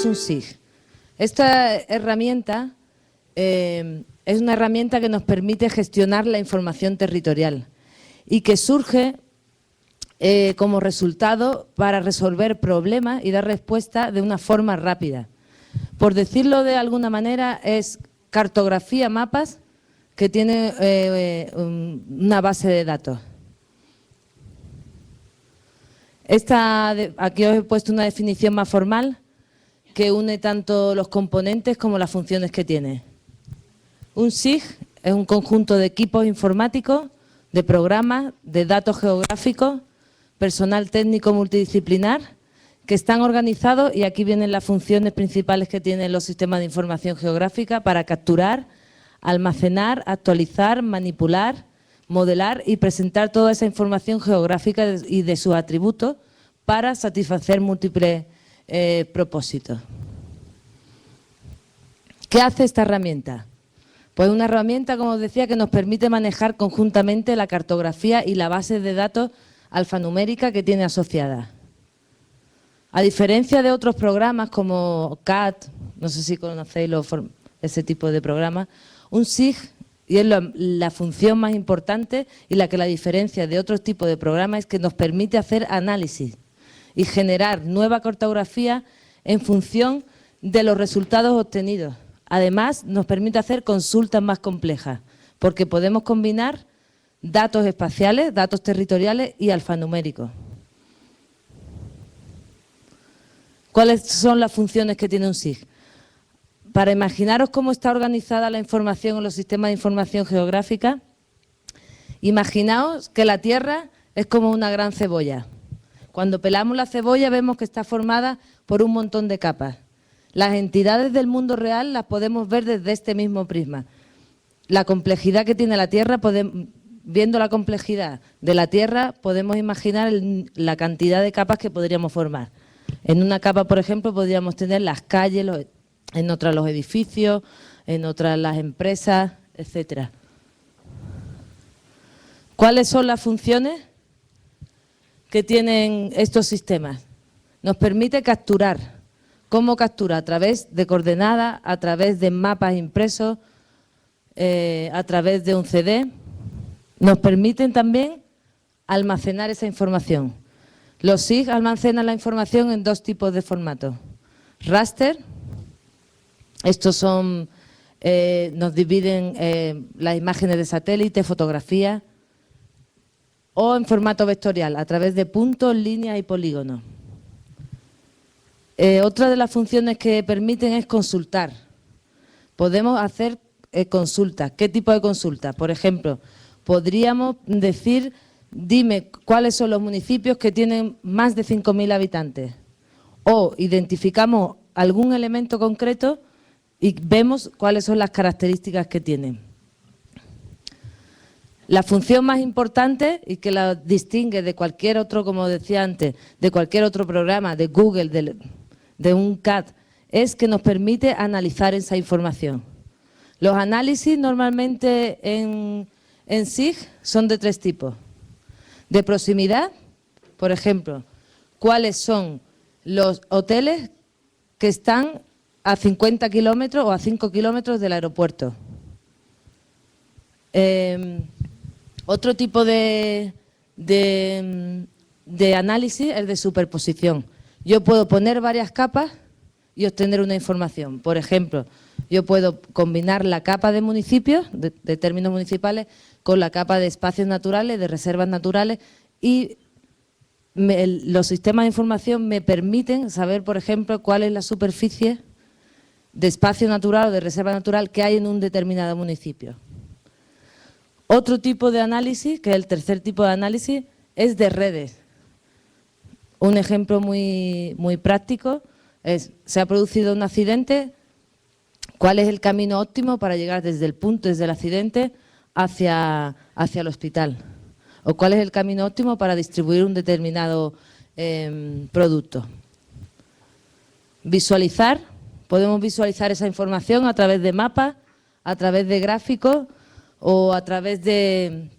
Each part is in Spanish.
es un SIG? Esta herramienta es una herramienta que nos permite gestionar la información territorial y que surge como resultado para resolver problemas y dar respuesta de una forma rápida. Por decirlo de alguna manera, es cartografía, mapas, que tiene una base de datos. Aquí os he puesto una definición más formal que une tanto los componentes como las funciones que tiene. Un SIG es un conjunto de equipos informáticos, de programas, de datos geográficos, personal técnico multidisciplinar, que están organizados, y aquí vienen las funciones principales que tienen los sistemas de información geográfica, para capturar, almacenar, actualizar, manipular, modelar y presentar toda esa información geográfica y de sus atributos para satisfacer múltiples propósitos. ¿Qué hace esta herramienta? Pues una herramienta, como os decía, que nos permite manejar conjuntamente la cartografía y la base de datos alfanumérica que tiene asociada. A diferencia de otros programas como CAT, no sé si conocéis ese tipo de programas, un SIG, y es la función más importante y la que la diferencia de otros tipos de programas, es que nos permite hacer análisis y generar nueva cartografía en función de los resultados obtenidos. Además, nos permite hacer consultas más complejas, porque podemos combinar datos espaciales, datos territoriales y alfanuméricos. ¿Cuáles son las funciones que tiene un SIG? Para imaginaros cómo está organizada la información en los sistemas de información geográfica, imaginaos que la Tierra es como una gran cebolla. Cuando pelamos la cebolla vemos que está formada por un montón de capas. Las entidades del mundo real las podemos ver desde este mismo prisma. La complejidad que tiene la Tierra, viendo la complejidad de la Tierra, podemos imaginar la cantidad de capas que podríamos formar. En una capa, por ejemplo, podríamos tener las calles, en otras los edificios, en otras las empresas, etcétera. ¿Cuáles son las funciones que tienen estos sistemas? Nos permite capturar. ¿Cómo captura? A través de coordenadas, a través de mapas impresos, a través de un CD. Nos permiten también almacenar esa información. Los SIG almacenan la información en dos tipos de formatos. Raster, estos son, nos dividen las imágenes de satélite, fotografías, o en formato vectorial, a través de puntos, líneas y polígonos. Otra de las funciones que permiten es consultar. Podemos hacer consultas. ¿Qué tipo de consultas? Por ejemplo, podríamos decir, dime cuáles son los municipios que tienen más de 5.000 habitantes. O identificamos algún elemento concreto y vemos cuáles son las características que tienen. La función más importante y que la distingue de cualquier otro, como decía antes, de cualquier otro programa, de Google, de un CAT, es que nos permite analizar esa información. Los análisis normalmente en SIG son de tres tipos. De proximidad, por ejemplo, cuáles son los hoteles que están a 50 kilómetros o a 5 kilómetros del aeropuerto. Otro tipo de análisis es de superposición. Yo puedo poner varias capas y obtener una información. Por ejemplo, yo puedo combinar la capa de municipios, de términos municipales, con la capa de espacios naturales, de reservas naturales, y los sistemas de información me permiten saber, por ejemplo, cuál es la superficie de espacio natural o de reserva natural que hay en un determinado municipio. Otro tipo de análisis, que es el tercer tipo de análisis, es de redes. Un ejemplo muy práctico es, se ha producido un accidente, ¿cuál es el camino óptimo para llegar desde el accidente hacia el hospital? ¿O cuál es el camino óptimo para distribuir un determinado producto? Visualizar, podemos visualizar esa información a través de mapas, a través de gráficos o a través de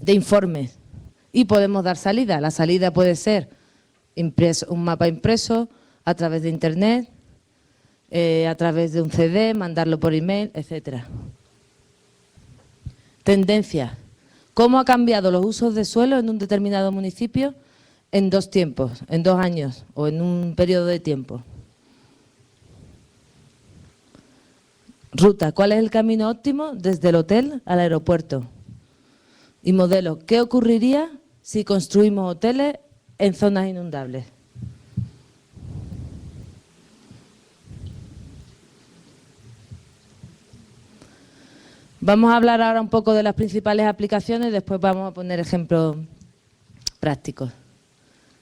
informes. Y podemos dar salida. La salida puede ser un mapa impreso a través de Internet, a través de un CD, mandarlo por email, etcétera. Tendencia. ¿Cómo ha cambiado los usos de suelo en un determinado municipio en 2 tiempos, en 2 años o en un periodo de tiempo? Ruta. ¿Cuál es el camino óptimo desde el hotel al aeropuerto? Y modelo. ¿Qué ocurriría si construimos hoteles en zonas inundables? Vamos a hablar ahora un poco de las principales aplicaciones y después vamos a poner ejemplos prácticos.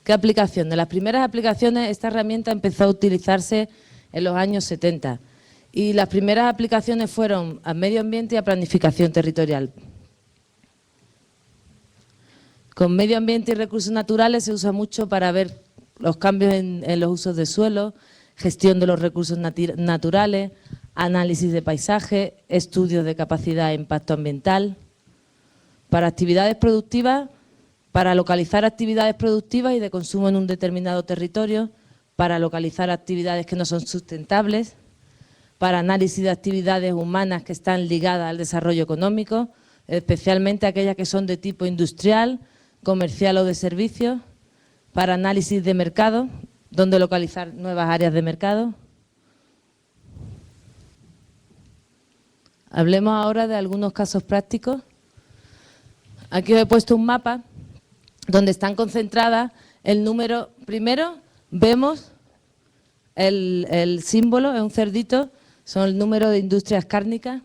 ¿Qué aplicaciones? Las primeras aplicaciones, esta herramienta empezó a utilizarse en los años 70 y las primeras aplicaciones fueron a medio ambiente y a planificación territorial. Con medio ambiente y recursos naturales se usa mucho para ver los cambios en los usos de suelo, gestión de los recursos naturales, análisis de paisaje, estudios de capacidad e impacto ambiental. Para actividades productivas, para localizar actividades productivas y de consumo en un determinado territorio, para localizar actividades que no son sustentables, para análisis de actividades humanas que están ligadas al desarrollo económico, especialmente aquellas que son de tipo industrial, comercial o de servicios, para análisis de mercado, donde localizar nuevas áreas de mercado. Hablemos ahora de algunos casos prácticos. Aquí os he puesto un mapa donde están concentradas el número. Primero vemos el símbolo, es un cerdito, son el número de industrias cárnicas.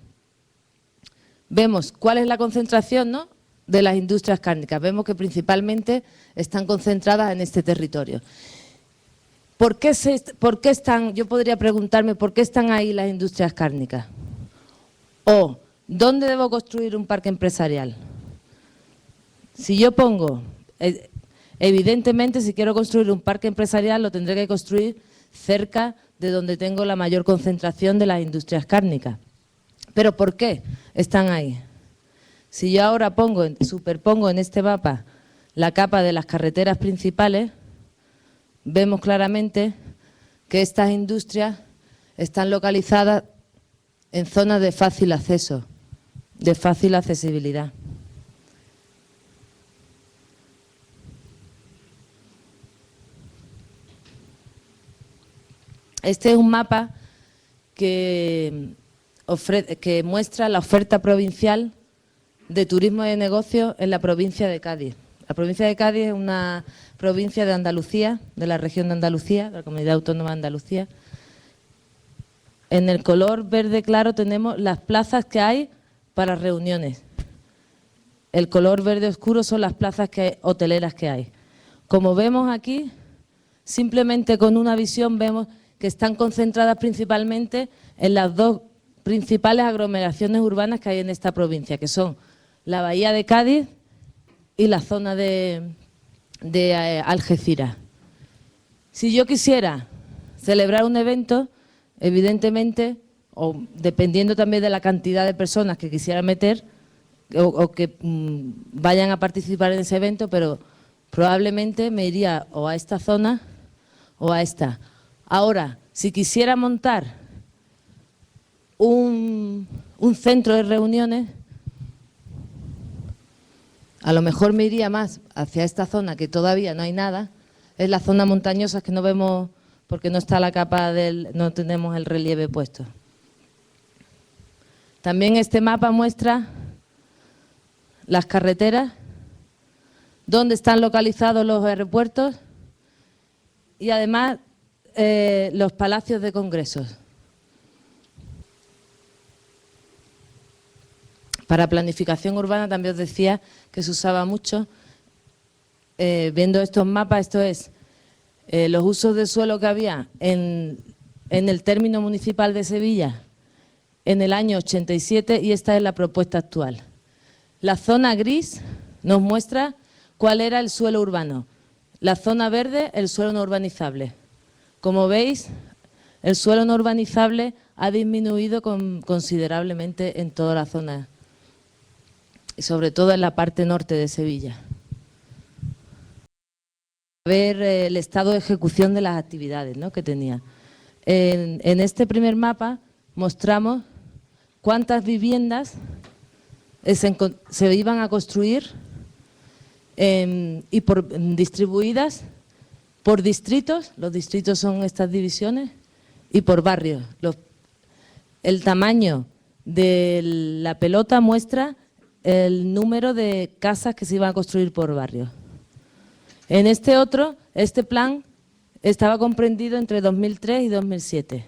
Vemos cuál es la concentración, ¿no?, de las industrias cárnicas. Vemos que principalmente están concentradas en este territorio. ¿Por qué están? Yo podría preguntarme, ¿por qué están ahí las industrias cárnicas? O, ¿dónde debo construir un parque empresarial? Si yo pongo, evidentemente, si quiero construir un parque empresarial, lo tendré que construir cerca de donde tengo la mayor concentración de las industrias cárnicas. ¿Pero por qué están ahí? Si yo ahora superpongo en este mapa la capa de las carreteras principales, vemos claramente que estas industrias están localizadas en zonas de fácil acceso, de fácil accesibilidad. Este es un mapa que muestra la oferta provincial de turismo y de negocios en la provincia de Cádiz. La provincia de Cádiz es una provincia de Andalucía, de la región de Andalucía, de la Comunidad Autónoma de Andalucía. En el color verde claro tenemos las plazas que hay para reuniones. El color verde oscuro son las plazas hoteleras que hay. Como vemos aquí, simplemente con una visión vemos que están concentradas principalmente en las 2 principales aglomeraciones urbanas que hay en esta provincia, que son la Bahía de Cádiz y la zona de Algeciras. Si yo quisiera celebrar un evento, evidentemente, o dependiendo también de la cantidad de personas que quisiera meter o que vayan a participar en ese evento, pero probablemente me iría o a esta zona o a esta. Ahora, si quisiera montar un centro de reuniones, a lo mejor me iría más hacia esta zona que todavía no hay nada, es la zona montañosa que no vemos porque no está la capa no tenemos el relieve puesto. También este mapa muestra las carreteras, dónde están localizados los aeropuertos y además los palacios de congresos. Para planificación urbana también os decía que se usaba mucho. Viendo estos mapas, esto es los usos de suelo que había en el término municipal de Sevilla en el año 87 y esta es la propuesta actual. La zona gris nos muestra cuál era el suelo urbano. La zona verde, el suelo no urbanizable. Como veis, el suelo no urbanizable ha disminuido considerablemente en toda la zona, y sobre todo en la parte norte de Sevilla. Ver el estado de ejecución de las actividades, ¿no?, que tenía. En este primer mapa mostramos cuántas viviendas se iban a construir y distribuidas por distritos, los distritos son estas divisiones, y por barrios. El tamaño de la pelota muestra el número de casas que se iban a construir por barrio. En este plan estaba comprendido entre 2003 y 2007.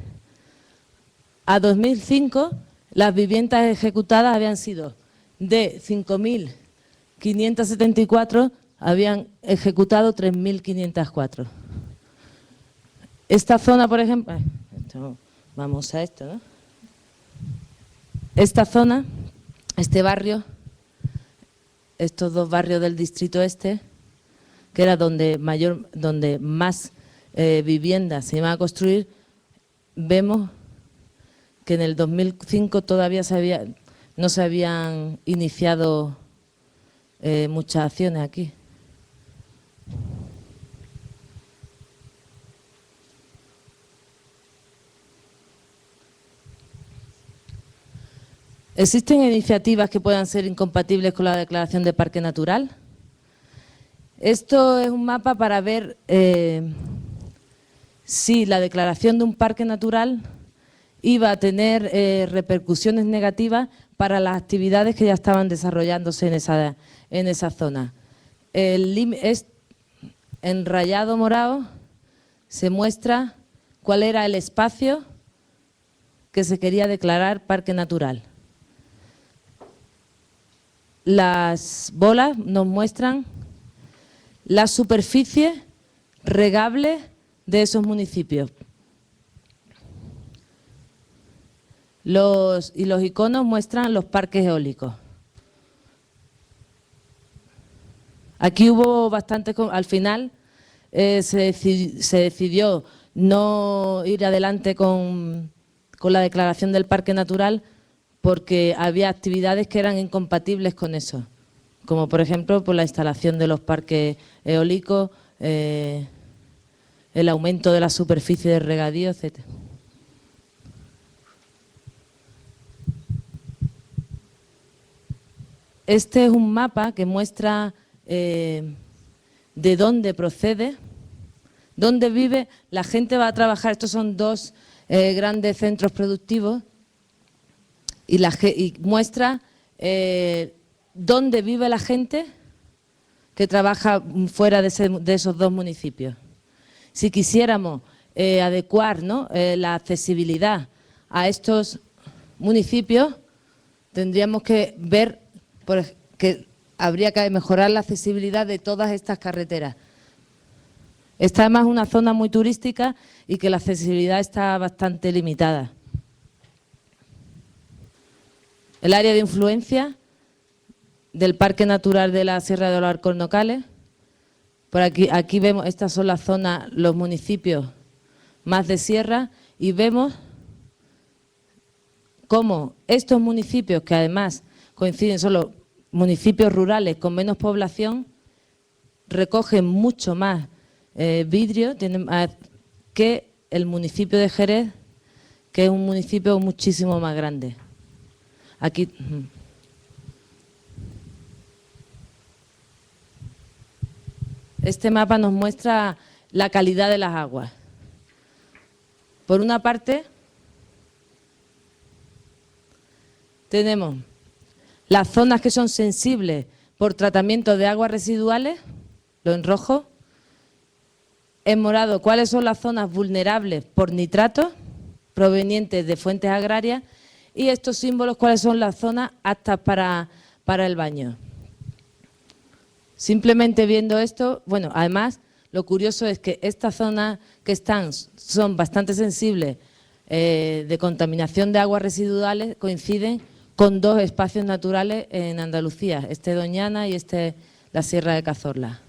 A 2005, las viviendas ejecutadas habían sido de 5.574, habían ejecutado 3.504. Esta zona, por ejemplo, vamos a esto, ¿no? Esta zona, este barrio, estos dos barrios del distrito este, que era donde más viviendas se iban a construir, vemos que en el 2005 todavía no se habían iniciado muchas acciones aquí. ¿Existen iniciativas que puedan ser incompatibles con la declaración de parque natural? Esto es un mapa para ver si la declaración de un parque natural iba a tener repercusiones negativas para las actividades que ya estaban desarrollándose en esa zona. En rayado morado se muestra cuál era el espacio que se quería declarar parque natural. Las bolas nos muestran la superficie regable de esos municipios. Los iconos muestran los parques eólicos. Aquí hubo bastante, al final se decidió no ir adelante con la declaración del parque natural porque había actividades que eran incompatibles con eso, como por ejemplo por la instalación de los parques eólicos, el aumento de la superficie de regadío, etc. Este es un mapa que muestra de dónde procede, dónde vive, la gente va a trabajar. Estos son dos grandes centros productivos y muestra dónde vive la gente que trabaja fuera de esos dos municipios. Si quisiéramos adecuar, ¿no?, la accesibilidad a estos municipios, tendríamos que ver que habría que mejorar la accesibilidad de todas estas carreteras. Esta además es una zona muy turística y que la accesibilidad está bastante limitada. El área de influencia del Parque Natural de la Sierra de los Alcornocales. Por aquí vemos, estas son las zonas, los municipios más de sierra, y vemos cómo estos municipios, que además coinciden, son los municipios rurales con menos población, recogen mucho más vidrio que el municipio de Jerez, que es un municipio muchísimo más grande. Aquí. Este mapa nos muestra la calidad de las aguas. Por una parte, tenemos las zonas que son sensibles por tratamiento de aguas residuales, lo en rojo. En morado, cuáles son las zonas vulnerables por nitratos provenientes de fuentes agrarias, y estos símbolos, cuáles son las zonas aptas para el baño. Simplemente viendo esto, bueno, además, lo curioso es que estas zonas que son bastante sensibles de contaminación de aguas residuales, coinciden con dos espacios naturales en Andalucía, Doñana y la Sierra de Cazorla.